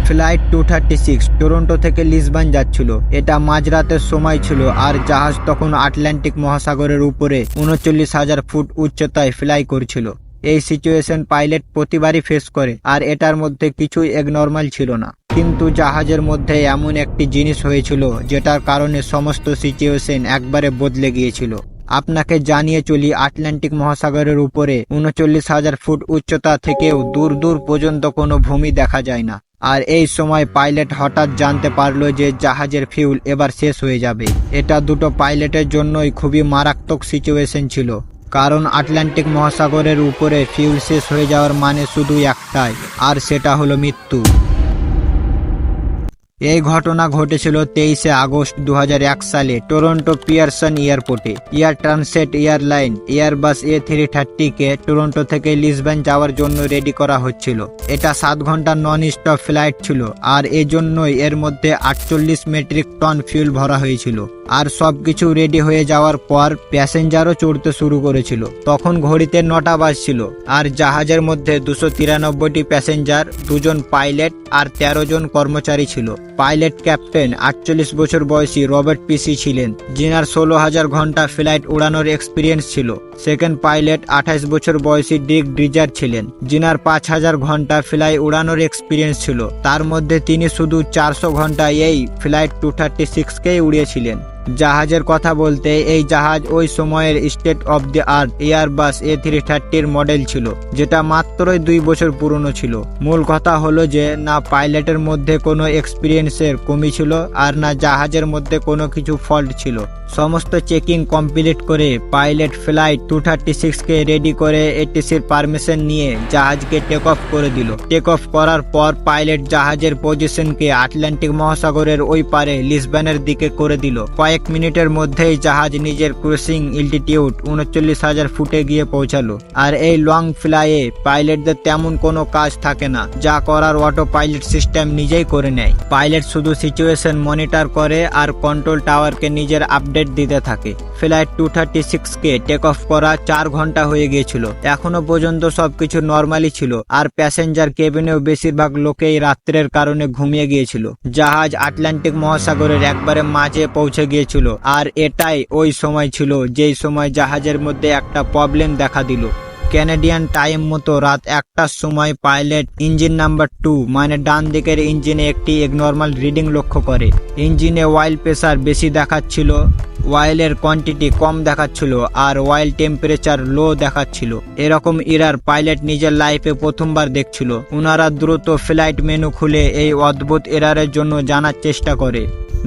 Flight 236 Toronto থেকে Lisbon যাচ্ছিল। এটা মাঝরাতের সময় ছিল আর জাহাজ তখন আটলান্টিক মহাসাগরের উপরে ৩৯,০০০ ফুট উচ্চতায় ফ্লাই করছিল। এই সিচুয়েশন পাইলট প্রতিবারই ফেস করে আর এটার মধ্যে কিছুই একনর্মাল ছিল না, কিন্তু জাহাজের মধ্যে এমন একটি জিনিস হয়েছিল যেটার কারণে সমস্ত সিচুয়েশন একবারে বদলে গিয়েছিল। আপনাকে জানিয়ে চলি, আটলান্টিক মহাসাগরের উপরে ৩৯,০০০ ফুট উচ্চতা থেকেও দূর দূর পর্যন্ত কোনো ভূমি দেখা যায় না। আর এই সময় পাইলট হঠাৎ জানতে পারলো যে জাহাজের ফিউল এবার শেষ হয়ে যাবে। এটা দুটো পাইলটের জন্যই খুবই মারাত্মক সিচুয়েশন ছিল, কারণ আটলান্টিক মহাসাগরের উপরে ফিউল শেষ হয়ে যাওয়ার মানে শুধু একটাই, আর সেটা হলো মৃত্যু। এই ঘটনা ঘটেছিল 23শে আগস্ট 2001 সালে টরন্টো পিয়ারসন এয়ারপোর্টে। এয়ার ট্রানসেট এয়ারলাইন এয়ারবাস A330 কে টরন্টো থেকে লিসবন যাওয়ার জন্য রেডি করা হচ্ছিল। এটা 7 ঘন্টার নন স্টপ ফ্লাইট ছিল আর এজন্যই এর মধ্যে 48 মেট্রিক টন ফিউল ভরা হয়েছিল। আর সবকিছু রেডি হয়ে যাওয়ার পর প্যাসেঞ্জারও চড়তে শুরু করেছিল। তখন ঘড়িতে 9টা বাজছিল আর জাহাজের মধ্যে 293টি প্যাসেঞ্জার, 2 জন পাইলট আর 13 জন কর্মচারী ছিল। পাইলট ক্যাপ্টেন 48 বছর বয়সী রবার্ট পিসি ছিলেন, যিনার 16,000 ঘন্টা ফ্লাইট উড়ানোর এক্সপিরিয়েন্স ছিল। সেকেন্ড পাইলট 28 বছর বয়সী ডিক ড্রিজার ছিলেন, যিনার 5,000 ঘন্টা ফ্লাই উড়ানোর এক্সপিরিয়েন্স ছিল। তার মধ্যে তিনি শুধু 400 ঘন্টা এই ফ্লাইট 236কেই উড়িয়েছিলেন। জাহাজের কথা বলতে এই জাহাজ ওই সময়ের state of the art airbus A330 model ছিল, যেটা মাত্রই 2 বছর পুরনো ছিল। মূল কথা হলো যে না পাইলটের মধ্যে কোনো এক্সপিরিয়েন্সের কমি ছিল আর না জাহাজের মধ্যে কোনো কিছু ফল্ট ছিল। সমস্ত চেকিং কমপ্লিট করে পাইলট ফ্লাইট 236কে রেডি করে ATCর পারমিশন নিয়ে জাহাজকে টেক অফ করে দিল। টেক অফ করার পর পাইলট জাহাজের পজিশনকে আটলান্টিক মহাসাগরের ওই পারে লিসবনের দিকে করে দিল। কয়েক মিনিটের মধ্যেই জাহাজ নিজের ক্রুজিং অ্যালটিটিউড ৩৯,০০০ ফুটে গিয়ে পৌঁছালো। আর এই লং ফ্লাইয়ে পাইলটদের তেমন কোনো কাজ থাকে না, যা করার অটো পাইলট সিস্টেম নিজেই করে নেয়। পাইলট শুধু সিচুয়েশন মনিটর করে আর কন্ট্রোল টাওয়ারকে নিজের আপডেট দিতে থাকে। ফ্লাইট 236কে টেক অফ করা 4 ঘন্টা হয়ে গিয়েছিল। এখনো পর্যন্ত সবকিছু নর্মালি ছিল আর প্যাসেঞ্জার কেবিনেও বেশিরভাগ লোকেই রাত্রের কারণে ঘুমিয়ে গিয়েছিল। জাহাজ আটলান্টিক মহাসাগরের একবারে মাঝে পৌঁছে গিয়েছিল আর এটাই ওই সময় ছিল যেই সময় জাহাজের মধ্যে একটা প্রবলেম দেখা দিল। ক্যানাডিয়ান টাইম মতো রাত 1টার সময় পাইলট ইঞ্জিন নাম্বার 2 মানে ডান দিকের ইঞ্জিনে একটি এবনর্মাল রিডিং লক্ষ্য করে। ইঞ্জিনে অয়েল প্রেসার বেশি দেখাচ্ছিল, অয়েলের কোয়ান্টিটি কম দেখাচ্ছিল আর অয়েল টেম্পারেচার লো দেখাচ্ছিল। এরকম এরার পাইলট নিজের লাইফে প্রথমবার দেখছিল। ওনারা দ্রুত ফ্লাইট মেনু খুলে এই অদ্ভুত এরারের জন্য জানার চেষ্টা করে।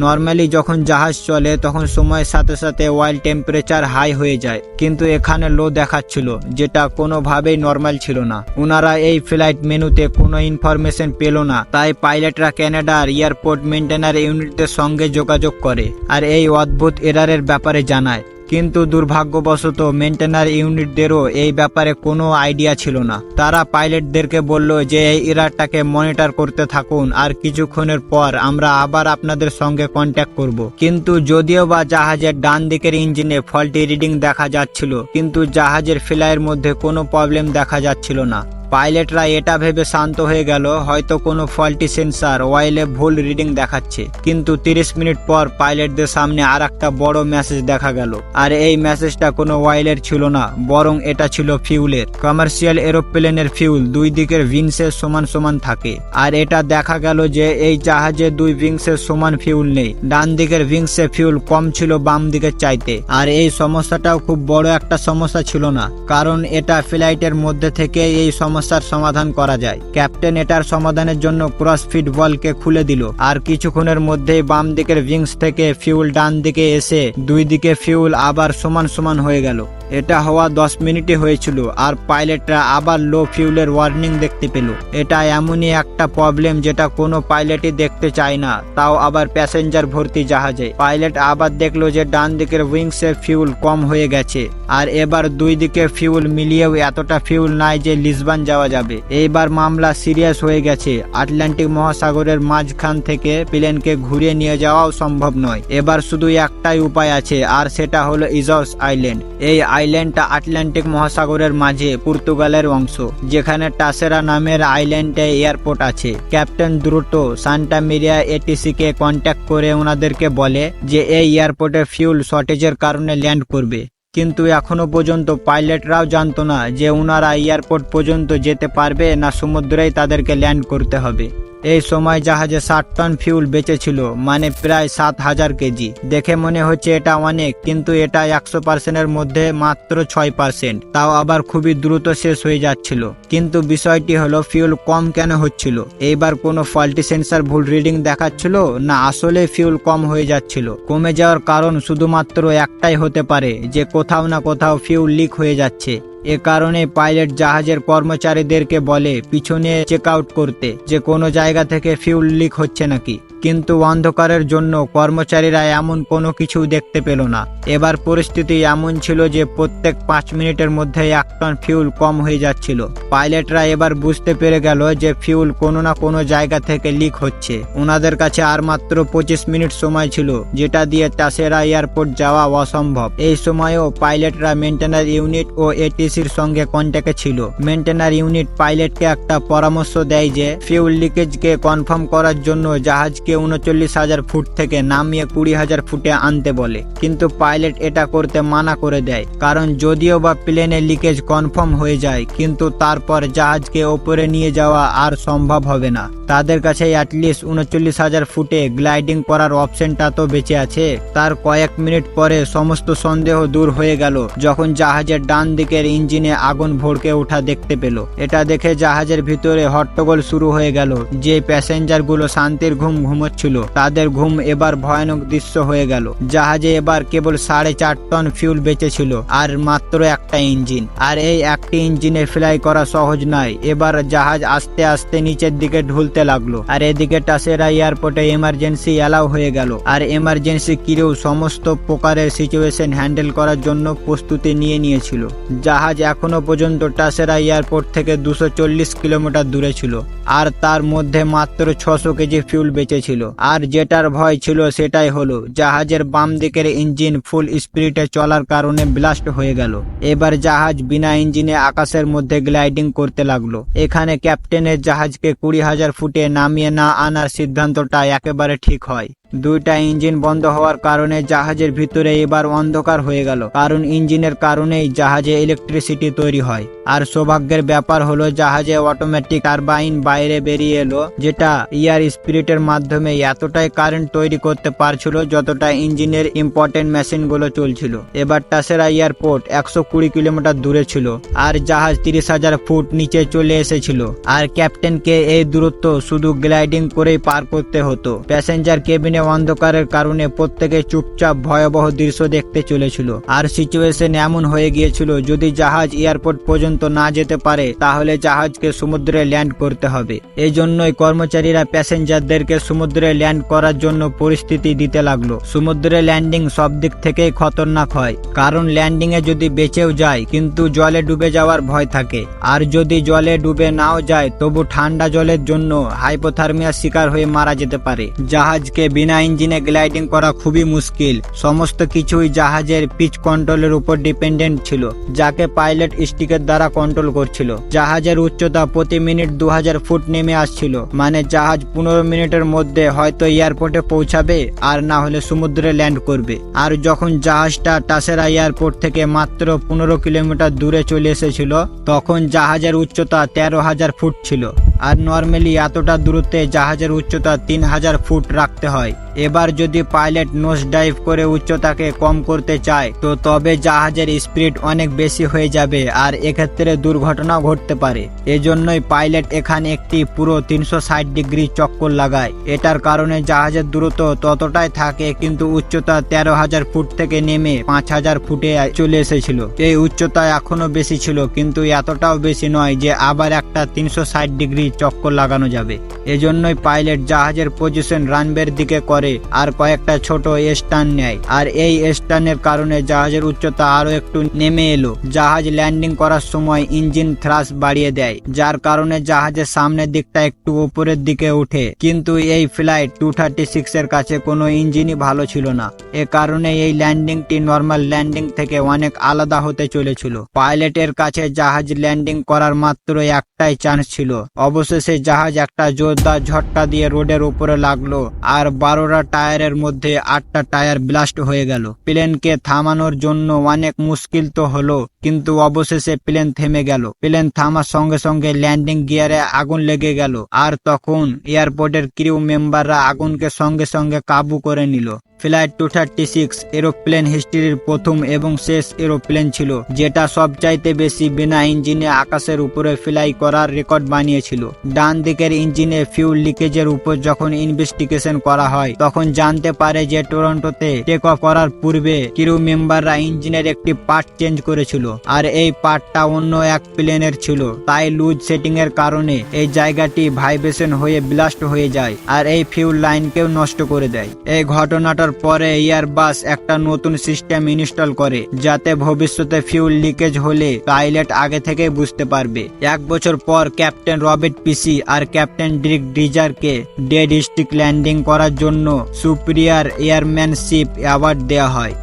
নর্মালি যখন জাহাজ চলে তখন সময়ের সাথে সাথে অয়েল টেম্পারেচার হাই হয়ে যায়, কিন্তু এখানে লো দেখাচ্ছিল, যেটা কোনোভাবেই নর্মাল ছিল না। ওনারা এই ফ্লাইট মেনুতে কোনো ইনফরমেশন পেল না, তাই পাইলটরা কানাডার এয়ারপোর্ট মেইনটেনার ইউনিটদের সঙ্গে যোগাযোগ করে আর এই অদ্ভুত এরারের ব্যাপারে জানায়। কিন্তু দুর্ভাগ্যবশত মেইনটেনার ইউনিটদেরও এই ব্যাপারে কোনো আইডিয়া ছিল না। তারা পাইলটদেরকে বলল যে এই এরারটাকে মনিটর করতে থাকুন আর কিছুক্ষণের পর আমরা আবার আপনাদের সঙ্গে কন্ট্যাক্ট করব। কিন্তু যদিও বা জাহাজের ডান দিকের ইঞ্জিনে ফল্টি রিডিং দেখা যাচ্ছিল, কিন্তু জাহাজের ফ্লাইয়ের মধ্যে কোনো প্রবলেম দেখা যাচ্ছিল না। পাইলটরা এটা ভেবে শান্ত হয়ে গেল হয়তো কোনো ফল্টি সেন্সার অয়েলে ভুল রিডিং দেখাচ্ছে। কিন্তু 30 মিনিট পর পাইলটদের সামনে আর একটা বড় মেসেজ দেখা গেল, আর এই মেসেজটা কোনো অয়েলের ছিল না, বরং এটা ছিল ফিউলের। কমার্শিয়াল এরোপ্লেনের ফিউল 2 দিকের উইংসের সমান সমান থাকে, আর এটা দেখা গেল যে এই জাহাজে 2 উইংসের সমান ফিউল নেই। ডান দিকের উইংসে ফিউল কম ছিল বাম দিকের চাইতে। আর এই সমস্যাটাও খুব বড় একটা সমস্যা ছিল না, কারণ এটা ফ্লাইটের মধ্যে থেকে এই সমস্যার সমাধান করা যায়। ক্যাপ্টেন এটার সমাধানের জন্য ক্রসফিট ভলভকে খুলে দিল আর কিছুক্ষণের মধ্যেই বাম দিকের উইংস থেকে ফিউল ডান দিকে এসে 2 দিকে ফিউল আবার সমান সমান হয়ে গেল। এটা হওয়া 10 মিনিটই হয়েছিল আর পাইলটরা আবার লো ফিউলের ওয়ার্নিং দেখতে পেল। এটা এমনই একটা প্রবলেম যেটা কোনো পাইলটই দেখতে চায় না, তাও আবার প্যাসেঞ্জার ভর্তি জাহাজে। পাইলট আবার দেখলো যে ডান দিকের উইংসে ফিউল কম হয়ে গেছে আর এবার 2 দিকে ফিউল মিলিয়েও এতটা ফিউল নাই যে লিসবন যাওয়া যাবে। এইবার মামলা সিরিয়াস হয়ে গেছে। আটলান্টিক মহাসাগরের মাঝখান থেকে প্লেনকে ঘুরিয়ে নিয়ে যাওয়াও সম্ভব নয়। এবার শুধু একটাই উপায় আছে আর সেটা হলো ইজর্স আইল্যান্ড। এই আইল্যান্ডটা আটলান্টিক মহাসাগরের মাঝে পর্তুগালের অংশ, যেখানে টাসেরা নামের আইল্যান্ডে এয়ারপোর্ট আছে। ক্যাপ্টেন দ্রুত সান্টা মেরিয়া এটিসি কে কন্ট্যাক্ট করে ওনাদেরকে বলে যে এই এয়ারপোর্টে ফিউল শর্টেজের কারণে ল্যান্ড করবে, কিন্তু এখনো পর্যন্ত পাইলটরাও জানতো না যে ওনারা এয়ারপোর্ট পর্যন্ত যেতে পারবে না সমুদ্রেই তাদেরকে ল্যান্ড করতে হবে। এই সময় জাহাজে 60 টন ফিউল বেঁচে ছিল, মানে প্রায় 7000 কেজি। দেখে মনে হচ্ছে এটা অনেক, কিন্তু এটা 100%-এর মধ্যে মাত্র 6%, তাও আবার খুবই দ্রুত শেষ হয়ে যাচ্ছিল। কিন্তু বিষয়টি হলো ফিউল কম কেন হচ্ছিল? এইবার কোনো ফল্টি সেন্সার ভুল রিডিং দেখাচ্ছিল, না আসলে ফিউল কম হয়ে যাচ্ছিল? কমে যাওয়ার কারণ শুধুমাত্র একটাই হতে পারে, যে কোথাও না কোথাও ফিউল লিক হয়ে যাচ্ছে। এ কারণে পাইলট জাহাজের কর্মচারীদেরকে বলে পিছনে চেক আউট করতে, যে কোনো জায়গা থেকে ফিউল লিক হচ্ছে নাকি। কিন্তু অন্ধকারের জন্য কর্মচারীরা এমন কোনো কিছু দেখতে পেল না। এবার পরিস্থিতি এমন ছিল যে প্রত্যেক 5 মিনিটের মধ্যে 1 টন ফিউল কম হয়ে যাচ্ছিল। পাইলটরা এবার বুঝতে পেরে গেল যে ফিউল কোনো না কোনো জায়গা থেকে লিক হচ্ছে। ওনাদের কাছে আর মাত্র 25 মিনিট সময় ছিল, যেটা দিয়ে টাসেরা এয়ারপোর্ট যাওয়া অসম্ভব। এই সময়ও পাইলটরা মেইনটেনার ইউনিট ও এটিসির সঙ্গে কন্ট্যাক্টে ছিল। মেইনটেনার ইউনিট পাইলটকে একটা পরামর্শ দেয় যে ফিউল লিকেজকে কনফার্ম করার জন্য জাহাজকে 39,000 ফুট থেকে নামিয়ে 20,000 ফুটে আনতে বলে, কিন্তু পাইলট এটা করতে মানা করে দেয়, কারণ যদিও বা প্লেনে লিকেজ কনফার্ম হয়ে যায়, কিন্তু তারপর জাহাজকে ওপরে নিয়ে যাওয়া আর সম্ভব হবে না। তাদের কাছে অ্যাটলিস্ট 39,000 ফুটে গ্লাইডিং করার অপশনটা তো বেঁচে আছে। তার কয়েক মিনিট পরে সমস্ত সন্দেহ দূর হয়ে গেল যখন জাহাজের ডান দিকের ইঞ্জিনে আগুন ভড়কে ওঠা দেখতে পেল। এটা দেখে জাহাজের ভিতরে হট্টগোল শুরু হয়ে গেল। যে প্যাসেঞ্জার গুলো শান্তির ঘুম ঘুমোচ্ছিল, তাদের ঘুম এবার ভয়ানক দৃশ্য হয়ে গেল। জাহাজে এবার কেবল 4.5 টন ফিউল বেঁচে ছিল, আর মাত্র একটা ইঞ্জিন। আর এই একটি ইঞ্জিনে ফ্লাই করা সহজ নয়। এবার জাহাজ আস্তে আস্তে নিচের দিকে ঢুলতে লাগলো, আর এদিকে টাসেরা এয়ারপোর্টে এমার্জেন্সি অ্যালাউ হয়ে গেল। আর এমার্জেন্সি ক্রিউ সমস্ত প্রকারের সিচুয়েশন হ্যান্ডেল করার জন্য প্রস্তুতি নিয়ে নিয়েছিল। জাহাজ এখনো পর্যন্ত টাসেরা এয়ারপোর্ট থেকে 240 কিলোমিটার দূরে ছিল, আর তার মধ্যে মাত্র 600 কেজি ফিউল বেঁচে ছিল। আর যেটার ভয় ছিল সেটাই হলো জাহাজের বাম দিকের ইঞ্জিন ফুল স্পিডে চলার কারণে ব্লাস্ট হয়ে গেল। এবার জাহাজ বিনা ইঞ্জিনে আকাশের মধ্যে গ্লাইডিং করতে লাগলো। এখানে ক্যাপ্টেনের জাহাজকে 20,000 ফুটে নামিয়ে না আনার সিদ্ধান্তটা একেবারে ঠিক হয়। দুইটা ইঞ্জিন বন্ধ হওয়ার কারণে জাহাজের ভিতরে এবার অন্ধকার হয়ে গেল, কারণ ইঞ্জিনের কারণেই জাহাজে ইলেকট্রিসিটি তৈরি হয়। আর সৌভাগ্যের ব্যাপার হলো জাহাজে অটোমেটিক টারবাইন বাইরে বেরিয়ে এলো, যেটা এয়ার স্পিরিটের মাধ্যমে এতটাই কারেন্ট তৈরি করতে পারছিল যতটা ইঞ্জিনের ইম্পর্টেন্ট মেশিন গুলো চলছিল। এবার টাসেরা এয়ারপোর্ট 120 কিলোমিটার দূরে ছিল, আর জাহাজ 30,000 ফুট নিচে চলে এসেছিল। আর ক্যাপ্টেনকে এই দূরত্ব শুধু গ্লাইডিং করেই পার করতে হতো। প্যাসেঞ্জার কেবিনে অন্ধকারের কারণে প্রত্যেকে চুপচাপ ভয়াবহ দৃশ্য দেখতে চলেছিল। আর সিচুয়েশন এমন হয়ে গিয়েছিল, যদি জাহাজ এয়ারপোর্ট পর্যন্ত না যেতে পারে তাহলে জাহাজকে সমুদ্রে ল্যান্ড করতে হবে। এই জন্যই কর্মচারীরা প্যাসেঞ্জারদেরকে সমুদ্রে ল্যান্ড করার জন্য পরিস্থিতি দিতে লাগলো। সমুদ্রে ল্যান্ডিং সব দিক থেকেই খতরনাক হয়, কারণ ল্যান্ডিং এ যদি বেঁচেও যায় কিন্তু জলে ডুবে যাওয়ার ভয় থাকে। আর যদি জলে ডুবে নাও যায় তবু ঠান্ডা জলের জন্য হাইপোথার্মিয়ার শিকার হয়ে মারা যেতে পারে। জাহাজকে বিনা ইঞ্জিনে গ্লাইডিং করা খুবই মুশকিল। সমস্ত কিছুই জাহাজের পিচ কন্ট্রোলের উপর ডিপেন্ডেন্ট ছিল, যাকে পাইলট স্টিকের দ্বারা কন্ট্রোল করছিল। জাহাজের উচ্চতা প্রতি মিনিট 2000 ফুট নেমে আসছিল, মানে জাহাজ 15 মিনিটের মধ্যে হয়তো এয়ারপোর্টে পৌঁছাবে আর না হলে সমুদ্রে ল্যান্ড করবে। আর যখন জাহাজটা টাসেরা এয়ারপোর্ট থেকে মাত্র 15 কিলোমিটার দূরে চলে এসেছিল, তখন জাহাজের উচ্চতা 13,000 ফুট ছিল। আর নর্মালি এতটা দূরত্বে জাহাজের উচ্চতা 3,000 ফুট রাখতে হয়। এবার যদি পাইলট নোজ ডাইভ করে উচ্চতাকে কম করতে চায় তো তবে জাহাজের স্পিড অনেক বেশি হয়ে যাবে, আর এক্ষেত্রে দুর্ঘটনা ঘটতে পারে। এজন্যই পাইলট এখানে একটি পুরো 360 ডিগ্রি চক্কর লাগায়। এটার কারণে জাহাজের দূরত্ব ততটাই থাকে, কিন্তু উচ্চতা 13,000 ফুট থেকে নেমে 5,000 ফুটে চলে এসেছিল। এই উচ্চতা এখনো বেশি ছিল, কিন্তু এতটাও বেশি নয় যে আবার একটা 360 ডিগ্রি চক্কর লাগানো যাবে। এজন্যই পাইলট জাহাজের পজিশন রানওয়ের দিকে করে করে আর কয়েকটা ছোট স্টার্ন নেয়, আর এই স্টার্নের কারণে জাহাজের উচ্চতা আরো একটু নেমে এলো। জাহাজ ল্যান্ডিং করার সময় ইঞ্জিন থ্রাস্ট বাড়িয়ে দেয়, যার কারণে জাহাজের সামনের দিকটা একটু উপরের দিকে ওঠে। কিন্তু এই ফ্লাইট 236 এর কাছে কোনো ইঞ্জিনই ভালো ছিল না। এ কারণে এই ল্যান্ডিংটি নর্মাল ল্যান্ডিং থেকে অনেক আলাদা হতে চলেছিল। পাইলটের কাছে জাহাজ ল্যান্ডিং করার মাত্র একটাই চান্স ছিল। অবশেষে জাহাজ একটা জোরদার ঝটকা দিয়ে রোডের উপরে লাগলো, আর 12টা টায়ারের মধ্যে 8টা টায়ার ব্লাস্ট হয়ে গেল। প্লেনকে থামানোর জন্য অনেক মুশকিল তো হলো, কিন্তু অবশেষে প্লেন থেমে গেল। প্লেন থামার সঙ্গে সঙ্গে ল্যান্ডিং গিয়ারে আগুন লেগে গেল, আর তখন এয়ারপোর্টের ক্রিউ মেম্বাররা আগুনকে সঙ্গে সঙ্গে কাবু করে নিল। ফ্লাইট 236 এরোপ্লেন হিস্ট্রির প্রথম এবং শেষ এরোপ্লেন ছিল, যেটা সবচাইতে বেশি বিনা ইঞ্জিনে আকাশের উপরে ফ্লাই করার রেকর্ড বানিয়েছিল। ডান দিকের ইঞ্জিনে ফিউল লিকেজের উপর যখন ইনভেস্টিগেশন করা হয়, তখন জানতে পারে যে টরন্টোতে টেক অফ করার পূর্বে ক্রিউ মেম্বাররা ইঞ্জিনের একটি পার্ট চেঞ্জ করেছিল, আর এই পার্টটা অন্য এক প্লেনের ছিল। তাই লুজ সেটিং এর কারণে এই জায়গাটি ভাইব্রেশন হয়ে ব্লাস্ট হয়ে যায়, আর এই ফিউল লাইনকেও নষ্ট করে দেয়। এই ঘটনাটা পরে এয়ারবাস একটা নতুন সিস্টেম ইনস্টল করে, যাতে ভবিষ্যতে ফিউল লিকেজ হলে পাইলট আগে থেকে বুঝতে পারবে। 1 বছর পর ক্যাপ্টেন রবার্ট পিসি আর ক্যাপ্টেন ডিক ড্রিজারকে ডেড স্টিক ল্যান্ডিং করার জন্য সুপিরিয়র এয়ারম্যানশিপ অ্যাওয়ার্ড দেওয়া হয়।